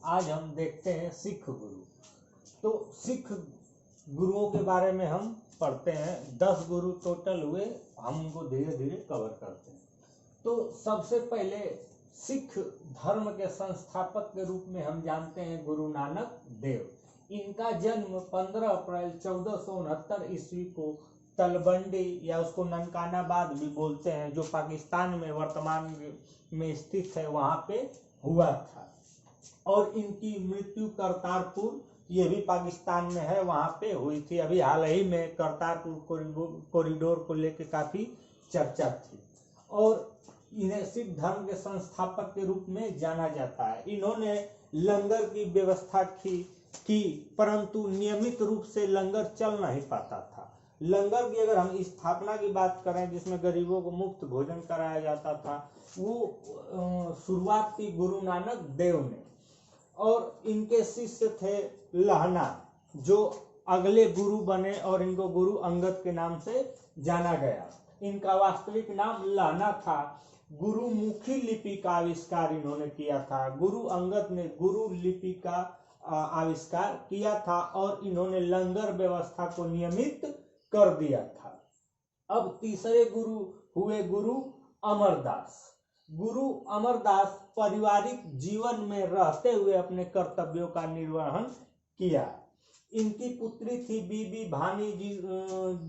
आज हम देखते हैं सिख गुरु। तो सिख गुरुओं के बारे में हम पढ़ते हैं। 10 गुरु टोटल हुए, हम उनको धीरे धीरे कवर करते हैं। तो सबसे पहले सिख धर्म के संस्थापक के रूप में हम जानते हैं गुरु नानक देव। इनका जन्म 15 अप्रैल 1469 ईस्वी को तलवंडी या उसको ननकानाबाद भी बोलते हैं, जो पाकिस्तान में वर्तमान में स्थित है, वहां पे हुआ था। और इनकी मृत्यु करतारपुर, ये भी पाकिस्तान में है, वहां पे हुई थी। अभी हाल ही में करतारपुर कॉरिडोर को लेकर काफी चर्चा थी। और इन्हें सिख धर्म के संस्थापक के रूप में जाना जाता है। इन्होंने लंगर की व्यवस्था की परंतु नियमित रूप से लंगर चल नहीं पाता था। लंगर की अगर हम स्थापना की बात करें, जिसमें गरीबों को मुफ्त भोजन कराया जाता था, वो शुरुआत की गुरु नानक देव ने। और इनके शिष्य थे लहना, जो अगले गुरु बने और इनको गुरु अंगद के नाम से जाना गया। इनका वास्तविक नाम लहना था। गुरुमुखी लिपि का आविष्कार इन्होंने किया था। गुरु अंगद ने गुरु लिपि का आविष्कार किया था और इन्होंने लंगर व्यवस्था को नियमित कर दिया था। अब तीसरे गुरु हुए गुरु अमरदास। गुरु अमरदास पारिवारिक जीवन में रहते हुए अपने कर्तव्यों का निर्वहन किया। इनकी पुत्री थी बीबी भानी,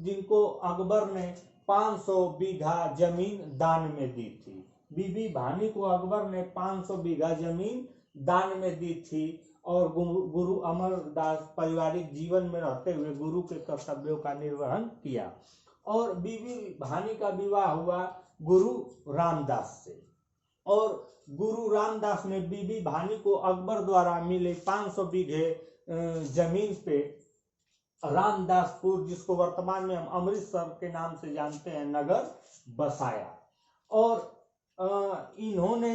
जिनको अकबर ने 500 बीघा जमीन दान में दी थी। बीबी भानी को अकबर ने 500 बीघा जमीन दान में दी थी। और गुरु अमरदास पारिवारिक जीवन में रहते हुए गुरु के कर्तव्यों का निर्वहन किया। और बीबी भानी का विवाह हुआ गुरु रामदास से। और गुरु रामदास ने बीबी भानी को अकबर द्वारा मिले 500 बीघे जमीन पे रामदासपुर, जिसको वर्तमान में हम अमृतसर के नाम से जानते हैं, नगर बसाया। और इन्होंने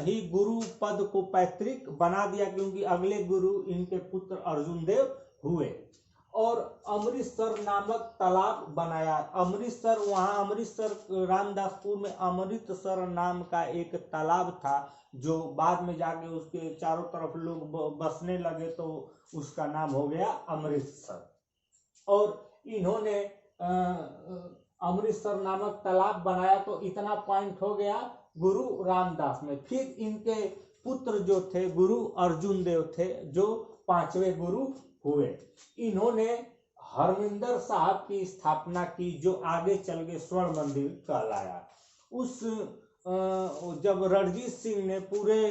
ही गुरु पद को पैतृक बना दिया, क्योंकि अगले गुरु इनके पुत्र अर्जुन देव हुए। और अमृतसर नामक तालाब बनाया। अमृतसर रामदासपुर में अमृतसर नाम का एक तालाब था, जो बाद में जाके उसके चारों तरफ लोग बसने लगे, तो उसका नाम हो गया अमृतसर। और इन्होंने अमृतसर नामक तालाब बनाया, तो इतना पॉइंट हो गया गुरु रामदास में। फिर इनके पुत्र जो थे गुरु अर्जुन देव थे, जो 5वें गुरु हुए। इन्होंने हरमिंदर साहब की स्थापना की, जो आगे चल के स्वर्ण मंदिर कहलाया। जब रणजीत सिंह ने पूरे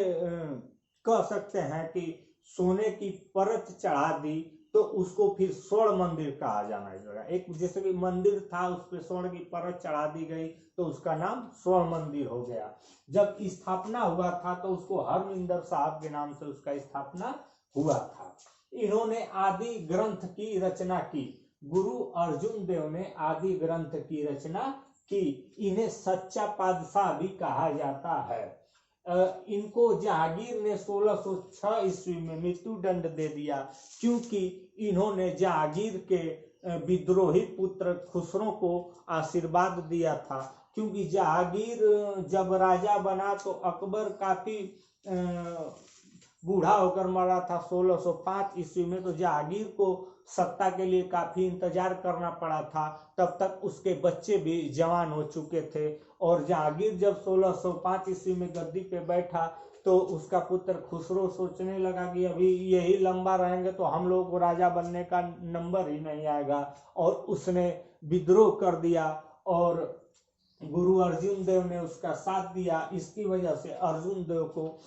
कह सकते हैं कि सोने की परत चढ़ा दी, तो उसको फिर स्वर्ण मंदिर कहा जाना लगा। एक जैसे कि मंदिर था, उस पर स्वर्ण की परत चढ़ा दी गई, तो उसका नाम स्वर्ण मंदिर हो गया। जब स्थापना हुआ था, तो उसको हरमिंदर साहब के नाम से उसका स्थापना हुआ था। इन्होंने आदि ग्रंथ की रचना की। गुरु अर्जुन देव ने आदि ग्रंथ की रचना की। इन्हें सच्चा पातशाह भी कहा जाता है। इनको जहांगीर ने 1606 ईस्वी में मृत्यु दंड दे दिया, क्योंकि इन्होंने जहांगीर के विद्रोही पुत्र खुसरो को आशीर्वाद दिया था। क्योंकि जहांगीर जब राजा बना, तो अकबर काफी बूढ़ा होकर मरा था 1605 ईस्वी में। तो जहांगीर को सत्ता के लिए काफी इंतजार करना पड़ा था। तब तक उसके बच्चे भी जवान हो चुके थे। और जहांगीर जब 1605 ईस्वी में गद्दी पे बैठा, तो उसका पुत्र खुसरो सोचने लगा कि अभी यही लंबा रहेंगे तो हम लोगों को राजा बनने का नंबर ही नहीं आएगा। और उसने विद्रोह कर दिया और गुरु अर्जुन देव ने उसका साथ दिया। इसकी वजह से अर्जुन देव को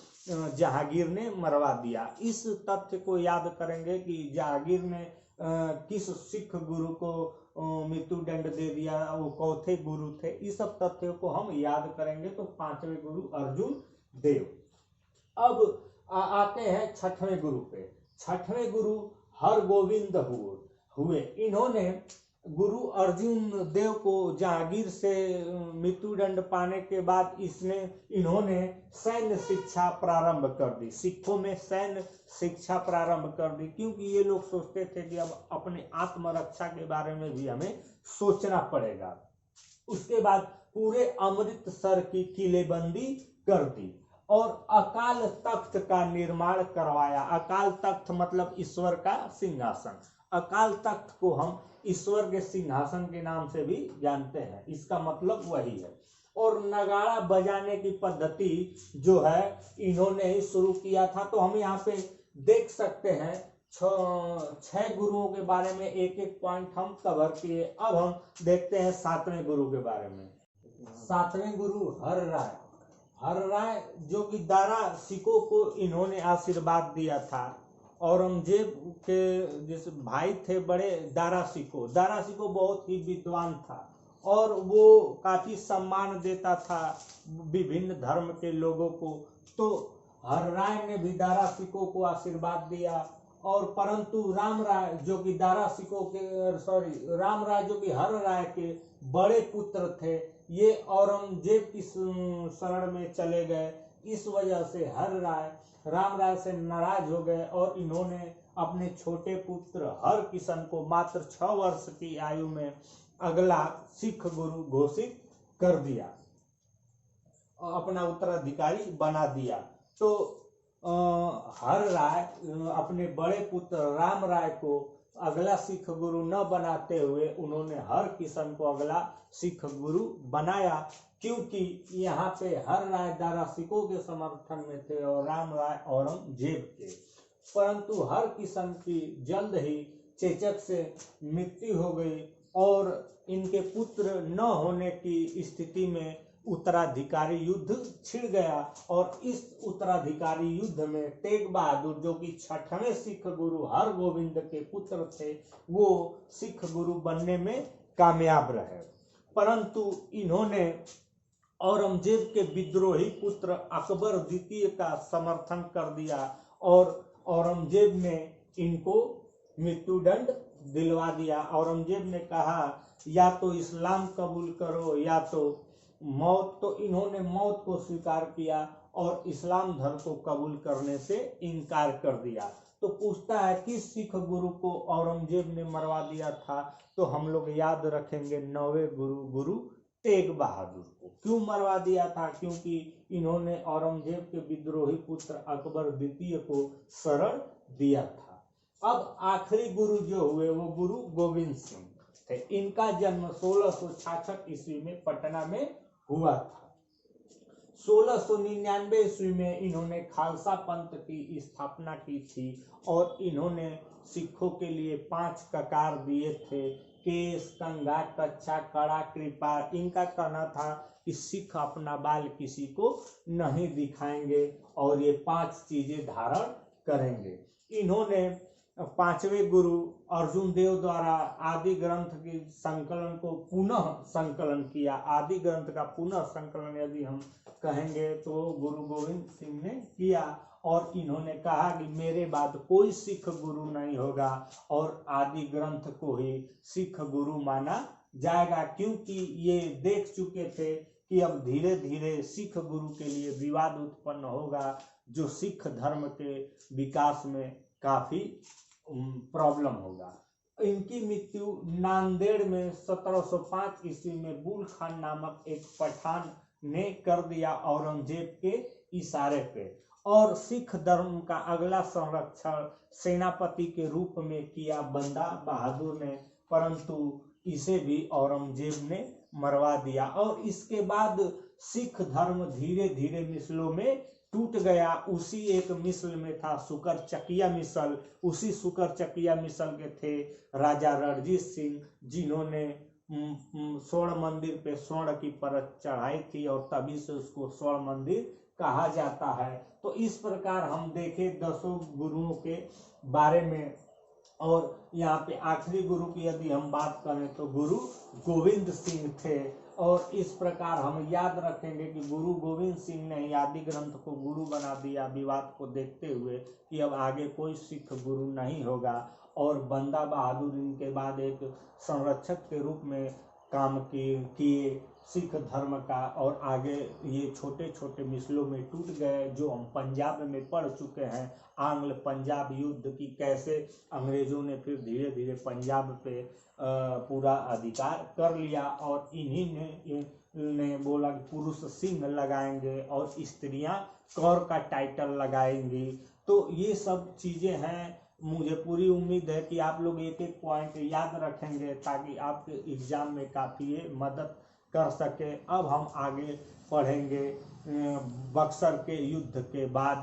जहांगीर ने मरवा दिया। इस तथ्य को याद करेंगे कि जहांगीर ने किस सिख गुरु को मृत्यु दंड दे दिया, वो कौथे गुरु थे। इस सब तथ्यों को हम याद करेंगे। तो 5वें गुरु अर्जुन देव। अब आते हैं 6वें गुरु पे। 6वें गुरु हरगोविंद हुए। इन्होंने गुरु अर्जुन देव को जहांगीर से मृत्यु दंड पाने के बाद इन्होंने सैन्य शिक्षा प्रारंभ कर दी। सिखों में सैन्य शिक्षा प्रारंभ कर दी, क्योंकि ये लोग सोचते थे कि अब अपने आत्मरक्षा के बारे में भी हमें सोचना पड़ेगा। उसके बाद पूरे अमृतसर की किलेबंदी कर दी। और अकाल तख्त का निर्माण करवाया। अकाल तख्त मतलब ईश्वर का सिंहासन। अकाल तख्त को हम ईश्वर के सिंहासन के नाम से भी जानते हैं, इसका मतलब वही है। और नगाड़ा बजाने की पद्धति जो है इन्होंने ही शुरू किया था। तो हम यहाँ पे देख सकते हैं 6 गुरुओं के बारे में एक एक पॉइंट हम कवर किए। अब हम देखते हैं 7वें गुरु के बारे में। 7वें गुरु हर राय। हर राय जो कि दारा सिकों को इन्होंने आशीर्वाद दिया था। औरंगजेब के जैसे भाई थे बड़े दारा सिको बहुत ही विद्वान था और वो काफी सम्मान देता था विभिन्न धर्म के लोगों को। तो हर राय ने भी दारा सिकों को आशीर्वाद दिया। और परंतु राम राय जो कि हर राय के बड़े पुत्र थे, ये औरंगजेब की शरण में चले गए। इस वजह से हर राय राम राय से नाराज हो गए और इन्होंने अपने छोटे पुत्र हर किशन को मात्र 6 वर्ष की आयु में अगला सिख गुरु घोषित कर दिया, अपना उत्तराधिकारी बना दिया। तो हर राय अपने बड़े पुत्र राम राय को अगला सिख गुरु न बनाते हुए उन्होंने हर किशन को अगला सिख गुरु बनाया, क्योंकि यहाँ पे हर राय दारा सिकों के समर्थन में थे और राम राय औरंगजेब के। परंतु हर किशन की जल्द ही चेचक से मृत्यु हो गई और इनके पुत्र न होने की स्थिति में उत्तराधिकारी युद्ध छिड़ गया। और इस उत्तराधिकारी युद्ध में तेग बहादुर जो कि 6वें सिख गुरु हर गोविंद के पुत्र थे, वो सिख गुरु बनने में कामयाब रहे। परंतु इन्होंने औरंगजेब के विद्रोही पुत्र अकबर द्वितीय का समर्थन कर दिया और औरंगजेब ने इनको मृत्युदंड दिलवा दिया। औरंगजेब ने कहा या तो इस्लाम कबूल करो या तो मौत। तो इन्होंने मौत को स्वीकार किया और इस्लाम धर्म को कबूल करने से इनकार कर दिया। तो पूछता है किस सिख गुरु को औरंगजेब ने मरवा दिया था? तो हम लोग याद रखेंगे 9वें गुरु तेग बहादुर को। क्यों मरवा दिया था? क्योंकि इन्होंने औरंगजेब के विद्रोही पुत्र अकबर द्वितीय को शरण दिया था। अब आखिरी गुरु जो हुए वो गुरु गोविंद सिंह थे। इनका जन्म 1666 ईस्वी में पटना में हुआ था। 1699 ईस्वी में इन्होंने खालसा पंथ की स्थापना की थी और इन्होंने सिखों के लिए 5 ककार दिए थे: केस, कंघा, कच्छा, कड़ा, कृपा। इनका कहना था कि सिख अपना बाल किसी को नहीं दिखाएंगे और ये 5 चीजें धारण करेंगे। इन्होंने 5वें गुरु अर्जुन देव द्वारा आदि ग्रंथ के संकलन को पुनः संकलन किया। आदि ग्रंथ का पुनः संकलन यदि हम कहेंगे तो गुरु गोविंद सिंह ने किया और इन्होंने कहा कि मेरे बाद कोई सिख गुरु नहीं होगा और आदि ग्रंथ को ही सिख गुरु माना जाएगा, क्योंकि ये देख चुके थे कि अब धीरे धीरे सिख गुरु के लिए विवाद उत्पन्न होगा, जो सिख धर्म के विकास में काफी प्रॉब्लम होगा। इनकी मृत्यु नांदेड़ में 1705 ईस्वी में बुल खान नामक एक पठान ने कर दिया औरंगजेब के इशारे पे। और सिख धर्म का अगला संरक्षण सेनापति के रूप में किया बंदा बहादुर ने, परंतु इसे भी औरंगजेब ने मरवा दिया। और इसके बाद सिख धर्म धीरे धीरे मिसलों में टूट गया। उसी एक मिसल में था सुकर चकिया मिसल। उसी सुकर चकिया मिसल के थे राजा रणजीत सिंह, जिन्होंने स्वर्ण मंदिर पे स्वर्ण की परत चढ़ाई थी और तभी से उसको स्वर्ण मंदिर कहा जाता है। तो इस प्रकार हम देखें 10 गुरुओं के बारे में। और यहाँ पे आखिरी गुरु की यदि हम बात करें तो गुरु गोविंद सिंह थे। और इस प्रकार हम याद रखेंगे कि गुरु गोविंद सिंह ने आदि ग्रंथ को गुरु बना दिया, विवाद को देखते हुए कि अब आगे कोई सिख गुरु नहीं होगा। और बंदा बहादुर इनके बाद एक संरक्षक के रूप में काम किए सिख धर्म का। और आगे ये छोटे छोटे मिसलों में टूट गए, जो हम पंजाब में पढ़ चुके हैं, आंग्ल पंजाब युद्ध की कैसे अंग्रेजों ने फिर धीरे धीरे पंजाब पे पूरा अधिकार कर लिया। और इन्हीं ने बोला कि पुरुष सिंह लगाएंगे और स्त्रियां कौर का टाइटल लगाएंगी। तो ये सब चीज़ें हैं। मुझे पूरी उम्मीद है कि आप लोग एक एक पॉइंट याद रखेंगे ताकि आपके एग्जाम में काफ़ी ये मदद कर सके। अब हम आगे पढ़ेंगे बक्सर के युद्ध के बाद।